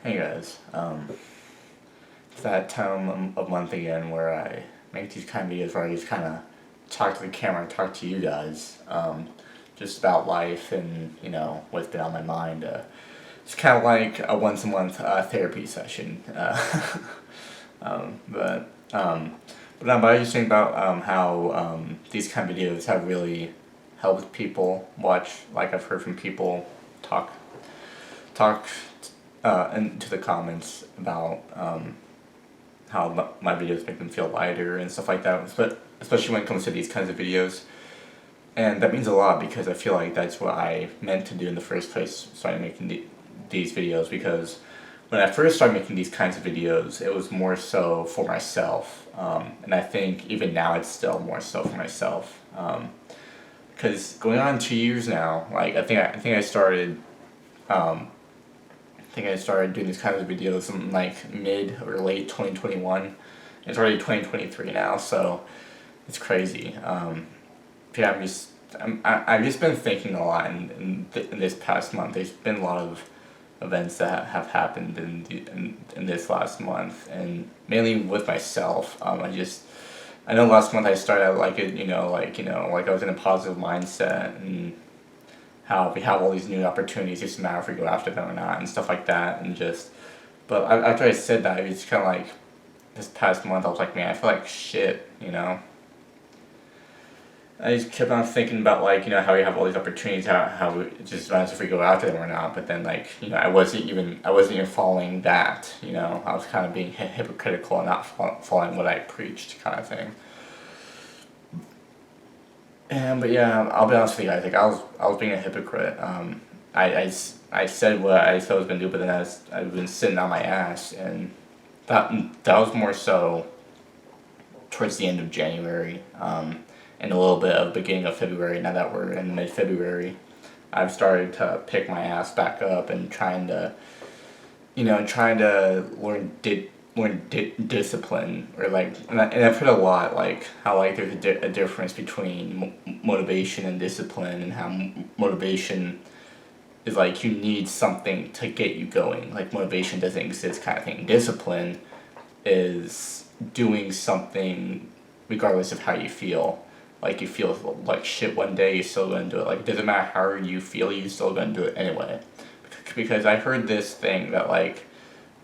Hey guys, it's that time of month again where I make these kind of videos where I just kind of talk to the camera and talk to you guys, just about life and, what's been on my mind. It's kind of like a once a month therapy session. Um, but, um, but I just think about how these kind of videos have really helped people watch, like I've heard from people talk talk into the comments about how my videos make them feel lighter and stuff like that. But especially when it comes to these kinds of videos, and that means a lot because I feel like that's what I meant to do in the first place. Starting making these videos because when I first started making these kinds of videos, it was more so for myself, and I think even now it's still more so for myself. Because going on 2 years now, like I started. I think I started doing these kinds of videos in like mid or late 2021. It's already 2023 now, so it's crazy. Yeah, I've just been thinking a lot in this past month. There's been a lot of events that have happened in this last month, and mainly with myself. I know last month I started out like it, like I was in a positive mindset and how we have all these new opportunities, just a matter if we go after them or not, and stuff like that, and just. But after I said that, it's kind of like this past month I was like, man, I feel like shit, I just kept on thinking about like how we have all these opportunities, how it just matters if we go after them or not. But then like I wasn't even following that. I was kind of being hypocritical and not following what I preached, kind of thing. And but yeah, I'll be honest with you guys. Like I was being a hypocrite. I said what I said I was gonna do, but then I've been sitting on my ass, and that was more so towards the end of January, and a little bit of beginning of February. Now that we're in mid February, I've started to pick my ass back up and trying to discipline, or like, and I've heard a lot like how like there's a difference between motivation and discipline, and how motivation is like you need something to get you going. Like motivation doesn't exist, kind of thing. Discipline is doing something regardless of how you feel. Like you feel like shit one day, you're still gonna do it. Like it doesn't matter how you feel, you're still gonna do it anyway. Because I heard this thing that like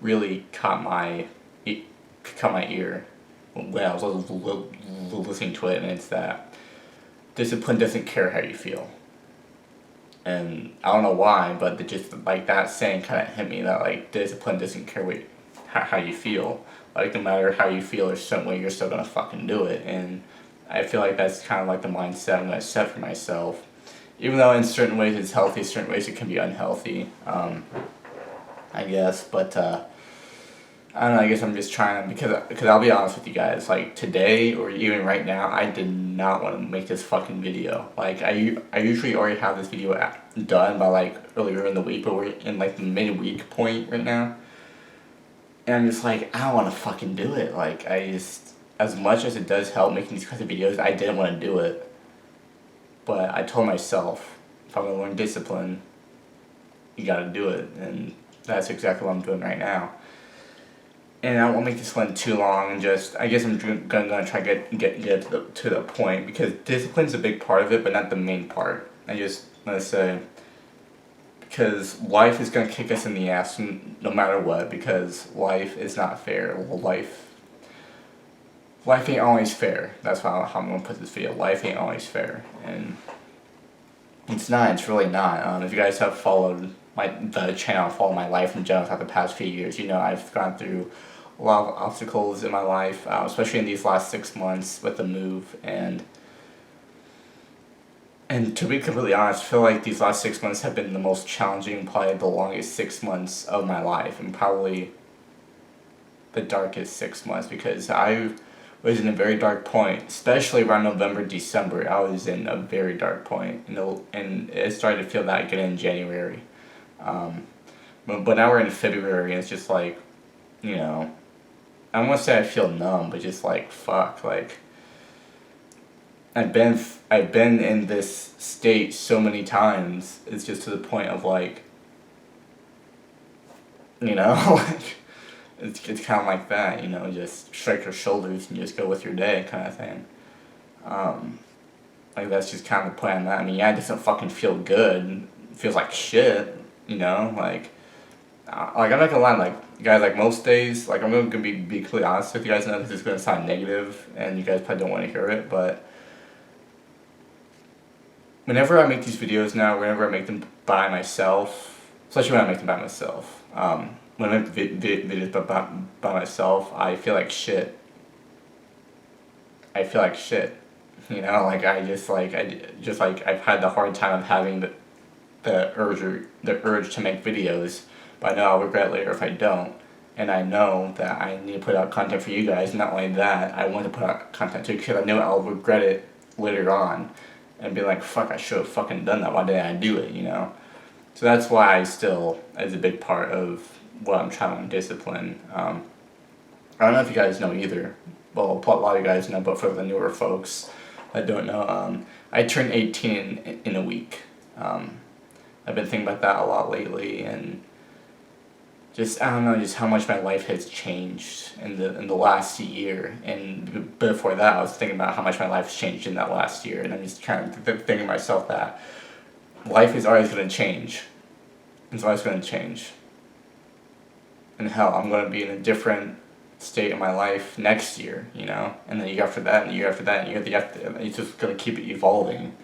really caught my ear when I was listening to it, and it's that discipline doesn't care how you feel. And I don't know why, but just like that saying kind of hit me, that like discipline doesn't care how you feel. Like no matter how you feel or some way, you're still gonna fucking do it. And I feel like that's kind of like the mindset I'm gonna set for myself. Even though in certain ways it's healthy, certain ways it can be unhealthy. I guess, but I don't know. I guess I'm just trying to, because I'll be honest with you guys. Like today or even right now, I did not want to make this fucking video. Like I usually already have this video done by like earlier in the week, but we're in like the midweek point right now, and I'm just like, I don't want to fucking do it. Like I just, as much as it does help making these kinds of videos, I didn't want to do it. But I told myself, if I'm gonna learn discipline, you gotta do it, and that's exactly what I'm doing right now. And I won't make this one too long. And just, I guess I'm gonna try to get to the point, because discipline's a big part of it, but not the main part. I just want to say, because life is gonna kick us in the ass no matter what. Because life is not fair. Life ain't always fair. That's how I'm gonna put this video. Life ain't always fair, and it's not. It's really not. If you guys have followed the channel, followed my life in general throughout the past few years, I've gone through a lot of obstacles in my life, especially in these last 6 months with the move, and to be completely honest, I feel like these last 6 months have been the most challenging, probably the longest 6 months of my life, and probably the darkest 6 months, because I was in a very dark point, especially around November, December. I was in a very dark point, and it started to feel that again in January. But now we're in February, and it's just like, I don't want to say I feel numb, but just like, fuck, like, I've been in this state so many times. It's just to the point of like, you know, like, it's kind of like that, you know, just shrug your shoulders and just go with your day kind of thing. Um, like, that's just kind of the plan. That I mean, yeah, it doesn't fucking feel good. It feels like shit, you know, like I'm not gonna lie, like guys, like most days, like I'm gonna be completely honest with you guys. Know this is gonna sound negative, and you guys probably don't want to hear it, but whenever I make these videos now, whenever I make them by myself, especially when I make them by myself, when I make videos by myself, I feel like shit. I feel like shit. You know, like I've had the hard time of having the urge to make videos, but I know I'll regret later if I don't. And I know that I need to put out content for you guys. Not only that, I want to put out content too because I know I'll regret it later on, and be like, "Fuck, I should have fucking done that. Why didn't I do it?" You know. So that's why I still, as a big part of what I'm trying to discipline. I don't know if you guys know either. Well, a lot of you guys know, but for the newer folks that don't know, I turned 18 in a week. I've been thinking about that a lot lately, and just I don't know, just how much my life has changed in the last year. And before that, I was thinking about how much my life has changed in that last year, and I'm just trying to think to myself that life is always going to change. It's always going to change. And hell, I'm going to be in a different state of my life next year, you know, and then the year after that, and the year after that, and the year after that, it's just going to keep evolving.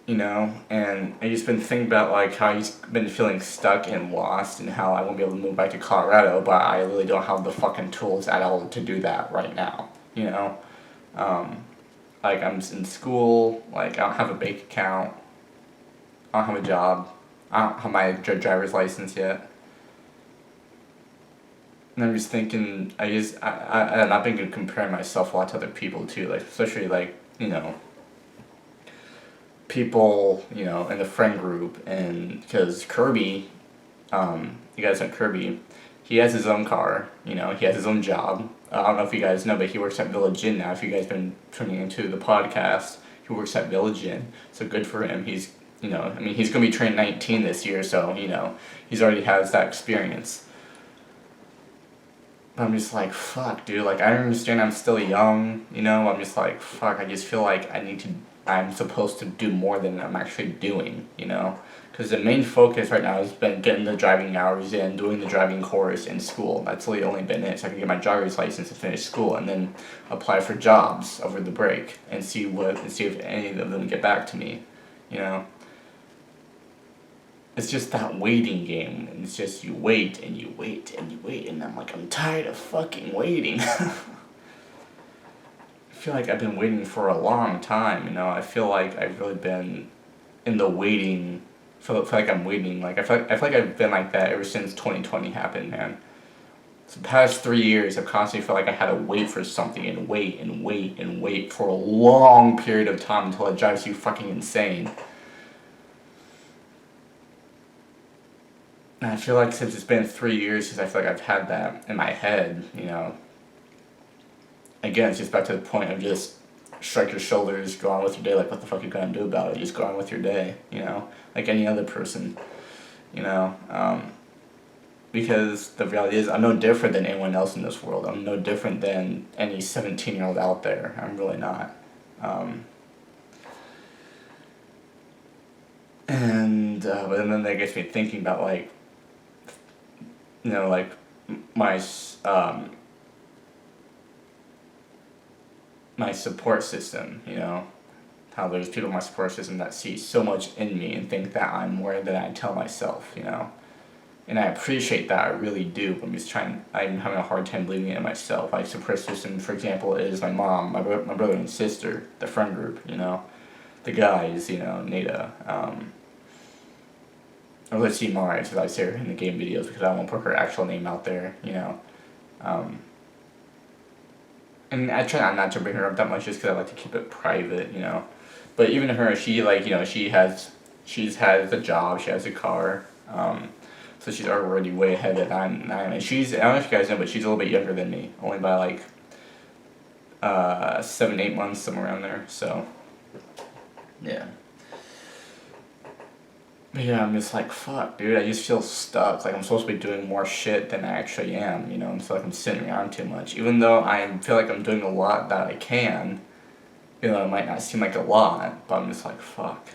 You know, and I just been thinking about like how he's been feeling stuck and lost, and how I won't be able to move back to Colorado, but I really don't have the fucking tools at all to do that right now. You know, like I'm in school, like I don't have a bank account, I don't have a job, I don't have my driver's license yet, and I'm just thinking, and I've been comparing myself a lot to other people too, like especially like you know people, you know, in the friend group, and because Kirby, you guys know Kirby, he has his own car, you know, he has his own job. I don't know if you guys know, but he works at Village Inn now. If you guys been tuning into the podcast, he works at Village Inn, so good for him. He's, you know, I mean, he's gonna be turning 19 this year, so you know, he's already has that experience. But I'm just like, fuck, dude. Like, I understand I'm still young, you know. I'm just like, fuck. I just feel like I'm supposed to do more than I'm actually doing, you know. Because the main focus right now has been getting the driving hours in, doing the driving course in school. That's really only been it. So I can get my driver's license and finish school, and then apply for jobs over the break and see if any of them get back to me, you know. It's just that waiting game. And it's just you wait and you wait and you wait, and I'm like, I'm tired of fucking waiting. I feel like I've been waiting for a long time, you know. I feel like I've really been in the waiting. Feel like I'm waiting. Like I feel like I've been like that ever since 2020 happened, man. So the past 3 years, I've constantly felt like I had to wait for something and wait and wait and wait for a long period of time until it drives you fucking insane. And I feel like since it's been 3 years since I feel like I've had that in my head, you know. Again, it's just back to the point of just shrug your shoulders, go on with your day, like what the fuck you gonna do about it? Just go on with your day, you know, like any other person, you know. Because the reality is, I'm no different than anyone else in this world. I'm no different than any 17-year-old out there. I'm really not. But then that gets me thinking about like, you know, like my my support system, you know, how there's people in my support system that see so much in me and think that I'm more than I tell myself, you know. And I appreciate that, I really do. I'm having a hard time believing it in myself. Like support system, for example, is my mom, my brother and sister, the friend group, you know, the guys, you know, Nada, or let's see Mari, because I say her in the game videos because I won't put her actual name out there, you know. And I try not to bring her up that much just because I like to keep it private, you know. But even her, she like, you know, she's has a job, she has a car, so she's already way ahead that I am. And I don't know if you guys know, but she's a little bit younger than me, only by like 7-8 months, somewhere around there. So yeah. But yeah, I'm just like, fuck, dude, I just feel stuck. Like I'm supposed to be doing more shit than I actually am, you know? And so like I'm sitting around too much. Even though I feel like I'm doing a lot that I can, you know, it might not seem like a lot, but I'm just like, fuck.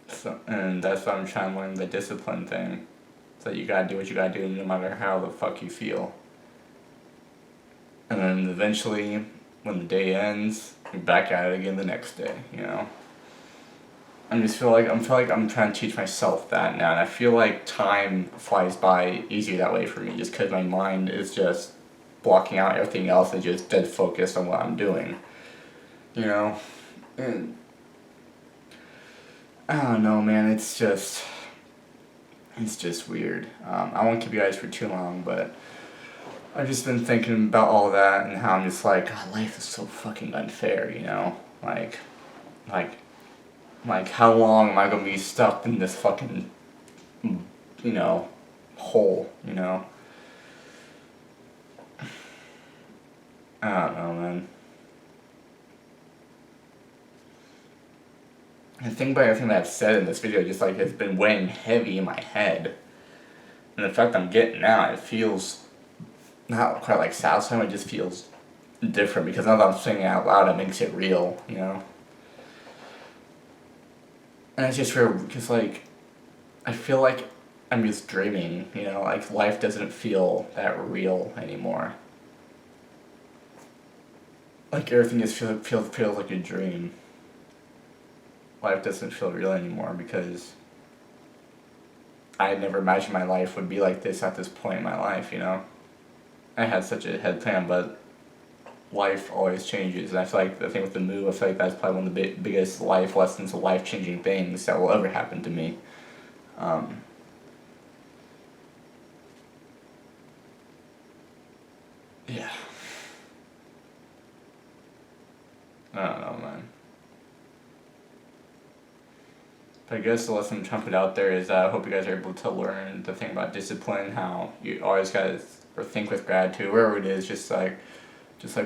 So, and that's why I'm trying to learn the discipline thing. So you gotta do what you gotta do no matter how the fuck you feel. And then eventually, when the day ends, you're back at it again the next day, you know? I just feel like I'm trying to teach myself that now, and I feel like time flies by easier that way for me, just because my mind is just blocking out everything else and just dead focused on what I'm doing, you know. And I don't know, man. It's just weird. I won't keep you guys for too long, but I've just been thinking about all that and how I'm just like, God, life is so fucking unfair, you know. Like, like how long am I gonna be stuck in this fucking, you know, hole, you know? I don't know, man. The thing about everything that I've said in this video just like has been weighing heavy in my head. And the fact I'm getting now, it feels not quite like satisfying, it just feels different because now that I'm saying it out loud, it makes it real, you know? And it's just weird because, like, I feel like I'm just dreaming, you know? Like, life doesn't feel that real anymore. Like, everything just feels like a dream. Life doesn't feel real anymore because I had never imagined my life would be like this at this point in my life, you know? I had such a head plan, but life always changes. And I feel like the thing with the move, I feel like that's probably one of the biggest life lessons, life changing things that will ever happen to me. Yeah. I don't know, man. But I guess the lesson I'm trying to put out there is I hope you guys are able to learn the thing about discipline, how you always gotta or think with gratitude, wherever it is, just like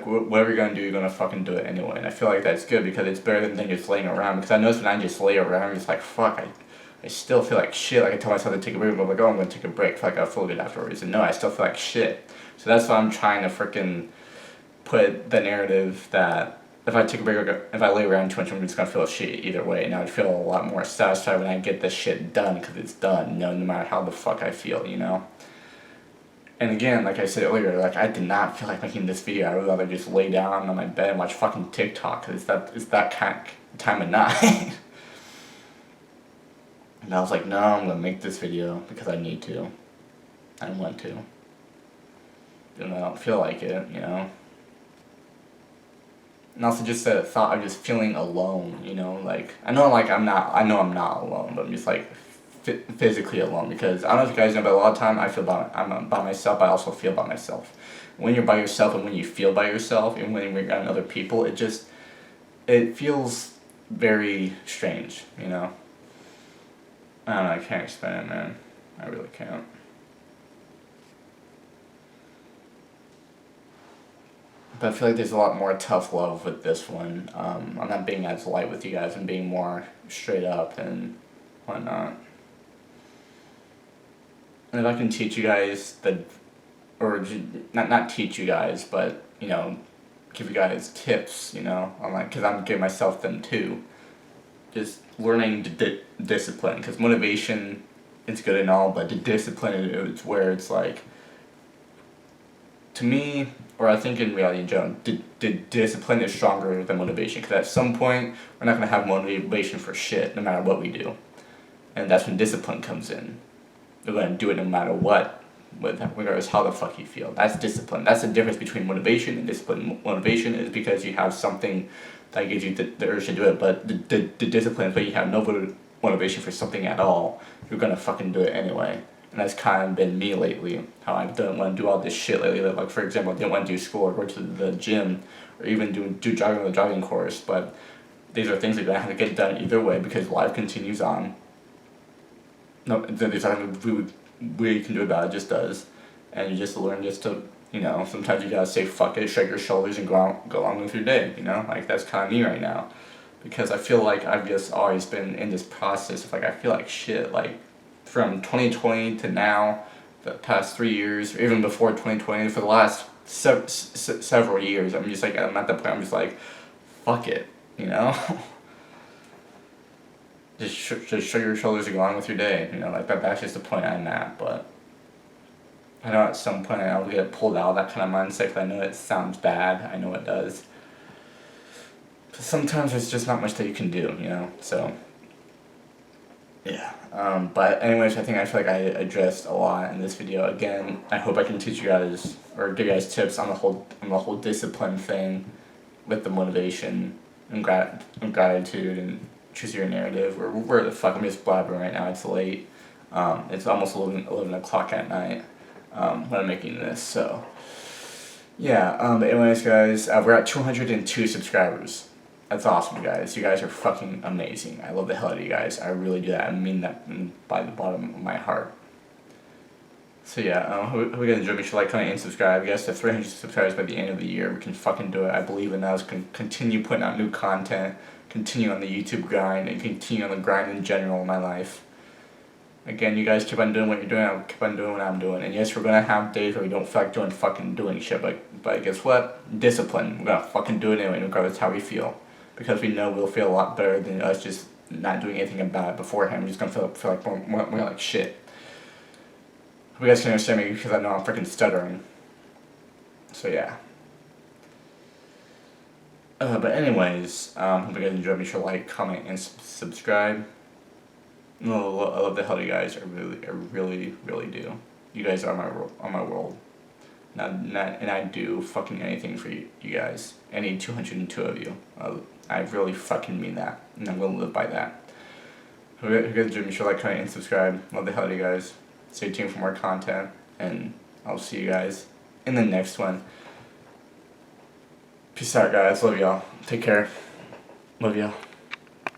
whatever you're gonna do, you're gonna fucking do it anyway. And I feel like that's good because it's better than just laying around. Because I notice when I just lay around, I'm just like, fuck, I still feel like shit. Like I tell myself to take a break, but I'm like, oh, I'm gonna take a break. I feel like I'll feel good afterwards. And no, I still feel like shit. So that's why I'm trying to freaking put the narrative that if I take a break, if I lay around too much, I'm just gonna feel shit either way. And I would feel a lot more satisfied when I get this shit done because it's done, you know, no matter how the fuck I feel, you know. And again, like I said earlier, like I did not feel like making this video. I would rather just lay down on my bed and watch fucking TikTok because it's that kind of time of night. And I was like, no, I'm gonna make this video because I need to. I want to. And I don't feel like it, you know. And also just the thought of just feeling alone, you know, like I know I'm not alone, but I'm just like physically alone because I don't know if you guys know, but a lot of time I'm by myself, but I also feel by myself. When you're by yourself and when you feel by yourself and when you're around other people, it feels very strange, you know. I don't know, I can't explain it, man. I really can't. But I feel like there's a lot more tough love with this one. I'm not being as light with you guys and being more straight up and whatnot. And if I can teach you guys not teach you guys, but, you know, give you guys tips, you know, on like, because I'm giving myself them too. Just learning discipline, because motivation is good and all, but the discipline is where it's like, to me, or I think in reality in general, discipline is stronger than motivation. Because at some point, we're not going to have motivation for shit, no matter what we do. And that's when discipline comes in. We're going to do it no matter what, regardless how the fuck you feel. That's discipline. That's the difference between motivation and discipline. Motivation is because you have something that gives you the urge to do it, but the discipline is when you have no motivation for something at all, you're going to fucking do it anyway. And that's kind of been me lately, how I don't want to do all this shit lately. Like, for example, I didn't want to do school or go to the gym or even do jogging on the jogging course. But these are things that I have to get done either way because life continues on. No, there's nothing we can do about it, it just does. And you just learn just to You know, sometimes you gotta say fuck it, shrug your shoulders, and go on with your day. You know, like that's kind of me right now, because I feel like I've just always been in this process of like I feel like shit. Like from 2020 to now, the past 3 years, or even before 2020, for the last several years, I'm just like I'm at the point I'm just like, fuck it. You know. Just shrug your shoulders and go on with your day. You know, like that's just the point I'm at. But I know at some point I'll get pulled out of that kind of mindset because I know it sounds bad. I know it does. But sometimes there's just not much that you can do, you know? So, yeah. But anyways, I think I feel like I addressed a lot in this video. Again, I hope I can teach you guys, or give you guys tips on the whole discipline thing with the motivation and gratitude and choose your narrative. Or where the fuck, I'm just blabbering right now. It's late. It's almost 11 o'clock at night. When I'm making this, so yeah. But anyways, guys, we're at 202 subscribers. That's awesome, guys. You guys are fucking amazing. I love the hell out of you guys. I really do that. I mean that by the bottom of my heart. So yeah, who we gonna enjoy? Make sure like, comment, and subscribe. Yes, to 300 subscribers by the end of the year. We can fucking do it. I believe in us. Can continue putting out new content. Continue on the YouTube grind, and continue on the grind in general in my life. Again, you guys keep on doing what you're doing, I'll keep on doing what I'm doing. And yes, we're gonna have days where we don't feel like doing shit, but guess what? Discipline. We're gonna fucking do it anyway, regardless of how we feel. Because we know we'll feel a lot better than us just not doing anything about it beforehand. We're just gonna feel like we're like shit. Hope you guys can understand me because I know I'm freaking stuttering. So yeah. But anyways, hope you guys enjoyed. Be sure to like, comment, and subscribe. No, I love the hell you guys. I really do. You guys are my world. And I do fucking anything for you guys. Any 202 of you. I really fucking mean that, and I'm gonna live by that. If you guys enjoyed, be sure to like, comment, and subscribe. Love the hell out of you guys. Stay tuned for more content, and I'll see you guys in the next one. Peace out, guys. Love y'all. Take care. Love y'all.